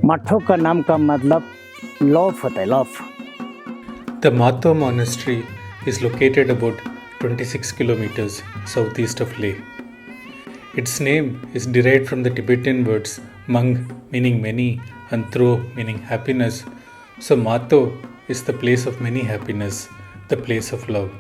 मठों का नाम का मतलब लव होता है, love. The Mato Monastery is located about 26 kilometers southeast of Leh. Its name is derived from the Tibetan words Mang meaning many and Tro meaning happiness. So Mato is the place of many happiness, the place of love.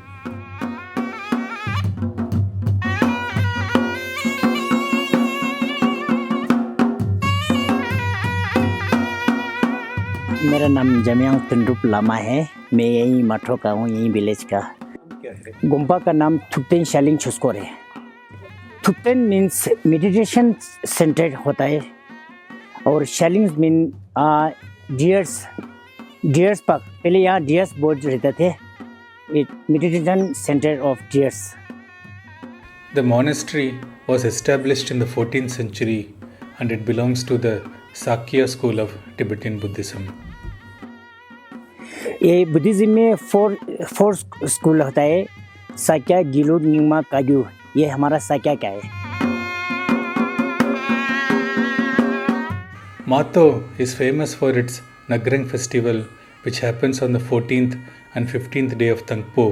मेरा नाम जमियांग तुंडुप लामा है। मैं यहीं मठो का हूँ, यहीं village का। क्या है? गुम्पा का नाम थुप्तेन शालिंग छुस्कोर है। थुप्तेन मीन्स मेडिटेशन सेंटर होता है और शालिंग मीन डियर्स पार्क। पहले यहाँ डियर्स बोर्ड रहते थे। Meditation centre of dears. The monastery was established in the 14th century and it belongs to the Sakya school of Tibetan Buddhism. ये बुद्धिज्म में four school होता है, साक्या, गिलु, न्यूमा, काग्यू। ये हमारा साक्या का है। Mato is famous for its Nagrang festival, which happens on the 14th and 15th day of Tangpo,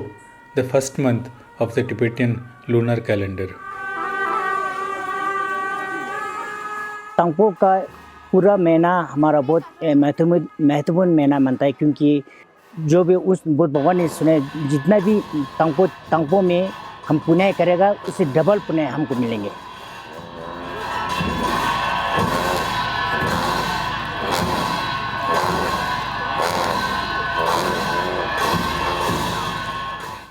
the first month of the Tibetan lunar calendar. तंगपो का पूरा महीना हमारा बहुत महत्वपूर्ण महीना मानता है, क्योंकि जो भी उस बुद्ध भगवान ने सुने, जितना भी तंगपो में हम पुण्य करेगा उससे डबल पुण्य हमको मिलेंगे।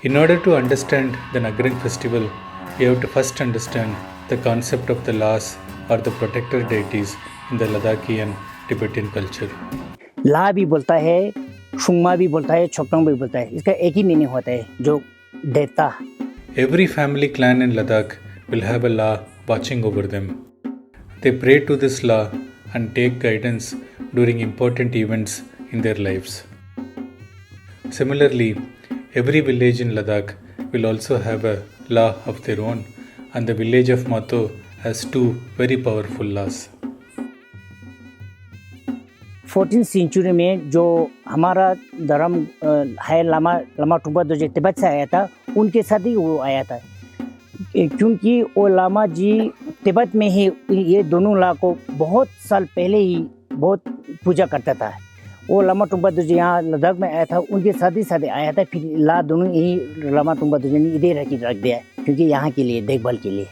In order to understand the Nagrang festival, we have to first understand the concept of the Las or the protector deities in the Ladakhian Tibetan culture. ला भी बोलता है, शुंगमा भी बोलता है, छोकटोंग भी बोलता है। इसका एक ही मीनिंग होता है, जो देवता। Every family clan in Ladakh will have a La watching over them. They pray to this La and take guidance during important events in their lives. Similarly, every village in Ladakh will also have a La of their own, and the village of Mato has two very powerful Las. 14th century में जो हमारा धर्म है, लामा टुबा जो तिब्बत से आया था, उनके साथ ही वो आया था। क्योंकि वो लामा जी तिब्बत में ही ये दोनों ला को बहुत साल पहले ही बहुत पूजा करता था। वो लामा टुबा जो यहाँ लद्दाख में आया था, उनके साथ ही आया था। फिर ला दोनों यही लामा टुबा जो ने इधर रख दिया, क्योंकि यहाँ के लिए देखभाल के लिए।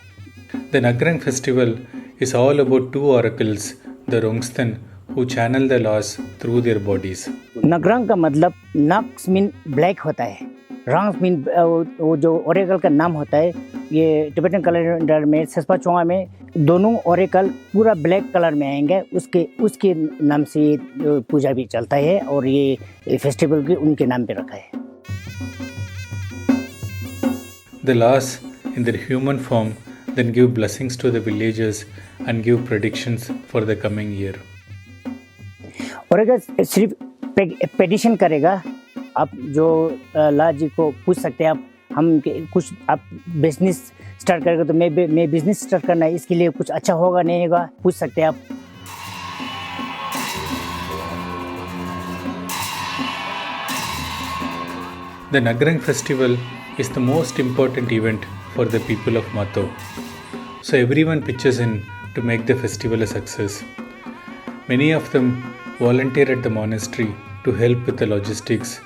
The Nagrang festival is all about two oracles, the Rongsten, who channel the laws through their bodies. नगरंग का मतलब नक्स मीन ब्लैक होता है, रंग मीन वो जो ओरेकल का नाम होता है। ये टिबेटन कैलेंडर में सेस्पा चोंगा में दोनों ओरेकल पूरा ब्लैक कलर में आएंगे, उसके नाम से ये पूजा भी चलता है और ये फेस्टिवल भी उनके नाम पे रखा है। The laws in their human form then give blessings to the villagers and give predictions for the coming year. और अगर सिर्फ पेटिशन करेगा, आप जो ला जी को पूछ सकते हैं, हम कुछ आप बिजनेस स्टार्ट करेगा तो मैं बिजनेस स्टार्ट करना है, इसके लिए कुछ अच्छा होगा नहीं होगा, पूछ सकते हैं आप। The Nagrang festival is the most important event for the people of Mato. So everyone pitches in to make the festival a success. Many of them volunteer at the monastery to help with the logistics,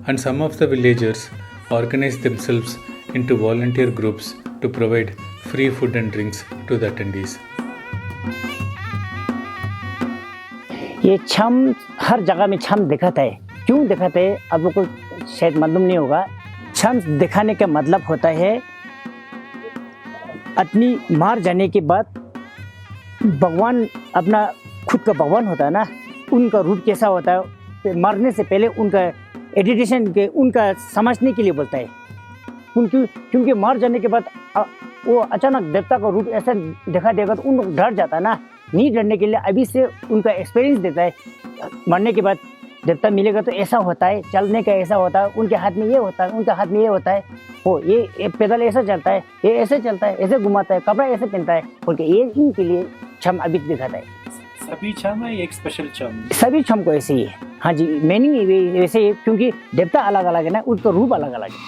and some of the villagers organize themselves into volunteer groups to provide free food and drinks to the attendees. ये छम हर जगह में छम दिखाता है। क्यों दिखाता है आप लोग को शायद मालूम नहीं होगा। छम दिखाने का मतलब होता है अपनी मार जाने के बाद भगवान, अपना खुद का भगवान होता है ना, उनका रूप कैसा होता है, मरने से पहले उनका एडिटेशन के उनका समझने के लिए बोलता है। क्योंकि मर जाने के बाद वो अचानक देवता का रूप ऐसा दिखा देगा तो उन लोग डर जाता है ना। नहीं डरने के लिए अभी से उनका एक्सपीरियंस देता है। मरने के बाद देवता मिलेगा तो ऐसा होता है, चलने का ऐसा होता है, उनके हाथ में ये होता है, उनके हाथ में ये होता है, वो ये पैदल ऐसा चलता है, ये ऐसे चलता है, ऐसे घुमाता है, कपड़ा ऐसे पहनता है, बोल के ये इनके लिए छम अभी दिखाता है। सभी छम है, एक स्पेशल छम? सभी छम को ऐसे ही है। हाँ जी, मीनिंग वैसे ही, क्योंकि देवता अलग अलग है ना, उसका रूप अलग अलग है।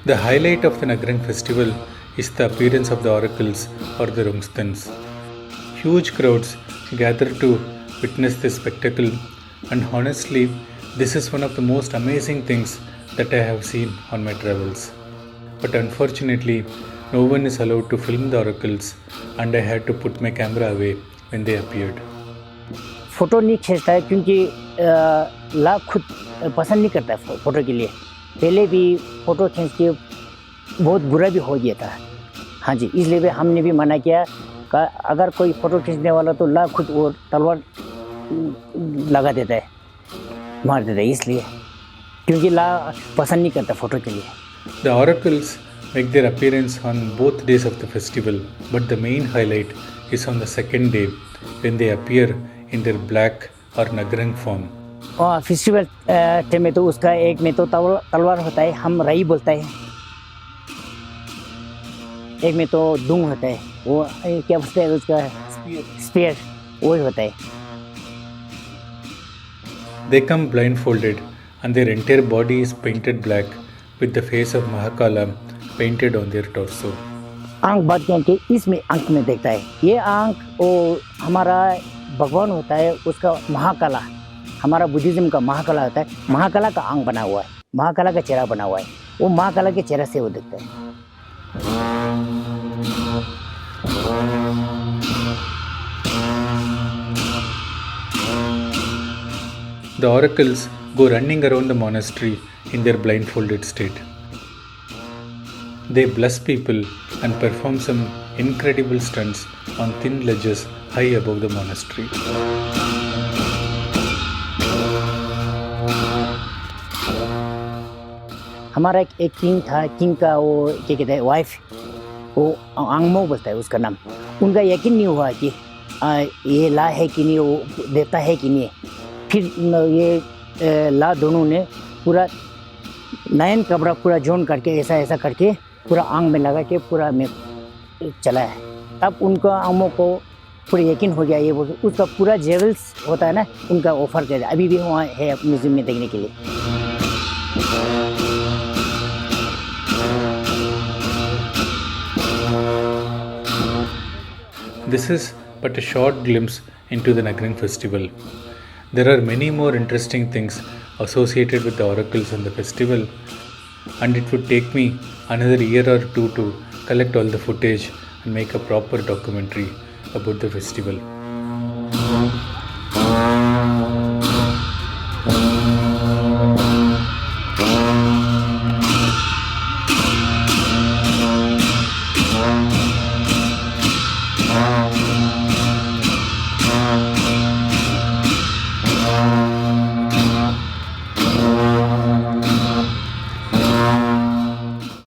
The highlight of the Nagrang festival is the appearance of the oracles or the Rungstans. Huge crowds gather to witness this spectacle, and honestly, this is one of the most amazing things that I have seen on my travels. But unfortunately, no one is allowed to film the oracles, and I had to put my camera away when they appeared. Photo नहीं खींचता है क्योंकि ला खुद पसंद नहीं करता है photo के लिए। पहले भी फ़ोटो खींच के बहुत बुरा भी हो गया था। हाँ जी, इसलिए भी हमने भी मना किया कि अगर कोई फ़ोटो खींचने वाला तो ला खुद वो तलवार लगा देता है, मार देता है, इसलिए क्योंकि ला पसंद नहीं करता फ़ोटो के लिए। The oracles make their appearance on both days of the festival, but the main highlight is on the second day when they appear in their black or Nagrang form. और फेस्टिवल टाइम में तो उसका एक में तो तलवार होता है, हम रई बोलता है, एक में तो दुंग होता है, वो क्या बोलते हैं उसका, स्पीयर, वही होता है। They come blindfolded and their entire body is painted black with the face of Mahakala painted on their torso. आंख बात करके इसमें आंख में देखता है, ये आंख वो हमारा भगवान होता है, उसका महाकाला, हमारा बुद्धिज्म का महाकाला होता है, महाकाला का आंख बना हुआ है, महाकाला का चेहरा बना हुआ है, वो महाकाला के चेहरे से वो दिखता है। The oracles go running around the monastery in their blindfolded state. They bless people and perform some incredible stunts on thin ledges high above the monastery. हमारा एक किंग था, किंग का वो क्या कहते हैं वाइफ, वो आंगमो बोलता है उसका नाम, उनका यकीन नहीं हुआ कि ये ला है कि नहीं, वो देवता है कि नहीं। फिर ये ला दोनों ने पूरा नयन कपड़ा पूरा जोन करके ऐसा ऐसा करके पूरा आंग में लगा के पूरा में चला है। तब उनका आंगमो को पूरा यकीन हो गया ये वो उसका पूरा जेवल्स होता है ना उनका ऑफर कर अभी भी वहाँ है म्यूजियम में देखने के लिए। This is but a short glimpse into the Nagrin festival. There are many more interesting things associated with the oracles and the festival, and it would take me another year or two to collect all the footage and make a proper documentary about the festival.